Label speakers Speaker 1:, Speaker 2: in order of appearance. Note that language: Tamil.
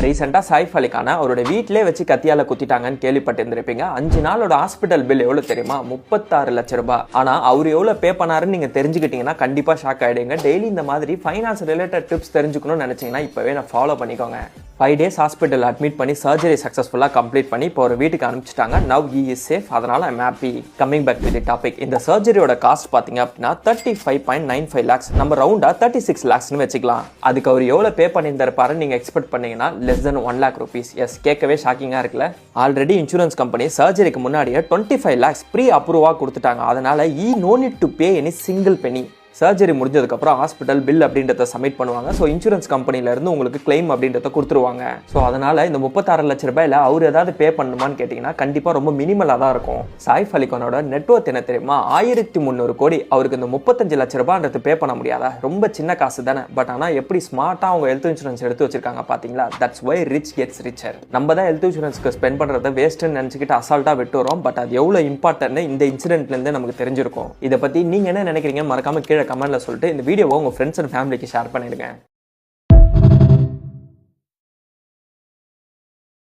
Speaker 1: ரீசெண்டா சைஃப் அலி கானை அவரோட வீட்டிலே வச்சு கத்தியால குத்திட்டாங்கன்னு கேள்விப்பட்டிருந்திருப்பீங்க. 5 நாளோட ஹாஸ்பிட்டல் பில் எவ்வளவு தெரியுமா? 36 லட்சம் ரூபாய். ஆனா அவர் எவ்வளவு பே பண்ணாருன்னு நீங்க தெரிஞ்சுக்கிட்டீங்கன்னா கண்டிப்பா ஷாக் ஆயிடுங்க. டெய்லி இந்த மாதிரி ஃபைனான்ஸ் ரிலேட்டட் டிப்ஸ் தெரிஞ்சுக்கணும்னு நினைச்சீங்கன்னா இப்பவே நான் ஃபாலோ பண்ணிக்கோங்க. 5 days ஹாஸ்பிட்டல் அட்மிட் பண்ணி சர்ஜரி சக்ஸஸ்ஃபுல்லாக கம்ப்ளீட் பண்ணி இப்போ ஒரு வீட்டுக்கு அனுப்பிச்சிட்டாங்க. Now he is safe. அதனால I'm happy. Coming back to the topic. இந்த சர்ஜரியோட காஸ்ட் பார்த்தீங்க அப்படின்னா 35.95 lakhs. நம்ம ரவுண்டா 36 lakhsனு வச்சுக்கலாம். அதுக்கு அவர் எவ்வளோ பே பண்ணியிருந்தாரு நீங்க எக்ஸ்பெக்ட் பண்ணீங்கன்னா less than 1 lakh rupees. S, கேட்கவே ஷாக்கிங்காக இருக்குல்ல. ஆல்ரெடி இன்சூரன்ஸ் கம்பெனி சர்ஜரிக்கு முன்னாடியே 25 lakhs ப்ரீ அப்ரூவாக கொடுத்துட்டாங்க. அதனால no need to pay any single penny. Surgery முடிஞ்சதுக்கப்புறம் ஹாஸ்பிட்டல் பில் அப்படின்றத சப்மிட் பண்ணுவாங்க. ஸோ இன்சூரன்ஸ் கம்பெனிலேருந்து உங்களுக்கு கிளைம் அப்படின்றத கொடுத்துருவாங்க. ஸோ அதனால் இந்த 36 லட்ச ரூபாயில் அவர் ஏதாவது பே பண்ணணுமான்னு கேட்டிங்கன்னா கண்டிப்பாக ரொம்ப மினிமலாக தான் இருக்கும். சைஃப் அலி கானோட நெட்வொர்த் என்ன தெரியுமா? 1300 கோடி. அவருக்கு இந்த 35 லட்ச ரூபான்றது பே பண்ண முடியாதா? ரொம்ப சின்ன காசு தானே. பட் ஆனால் எப்படி ஸ்மார்ட்டாக அவங்க ஹெல்த் இன்சூரன்ஸ் எடுத்து வச்சிருக்காங்க பார்த்தீங்களா? That's why rich gets richer. நம்ம தான் ஹெல்த் இன்சூரன்ஸ்க்கு ஸ்பெண்ட் பண்ணுறத வேஸ்ட்டுன்னு நினச்சிக்கிட்டு அசால்ட்டாக விட்டுறோம். பட் அது எவ்வளோ இம்பார்ட்டன்ட்னு இந்த இன்சிடென்ட்லேருந்து நமக்கு தெரிஞ்சிருக்கும். இதை பற்றி நீங்கள் என்ன நினைக்கிறீங்கன்னு மறக்காம கீழே கமெண்ட்ல சொல்லிட்டு இந்த வீடியோவை உங்கள் ஃப்ரெண்ட்ஸ் அண்ட் ஃபேமிலிக்கு ஷேர் பண்ணிடுங்க.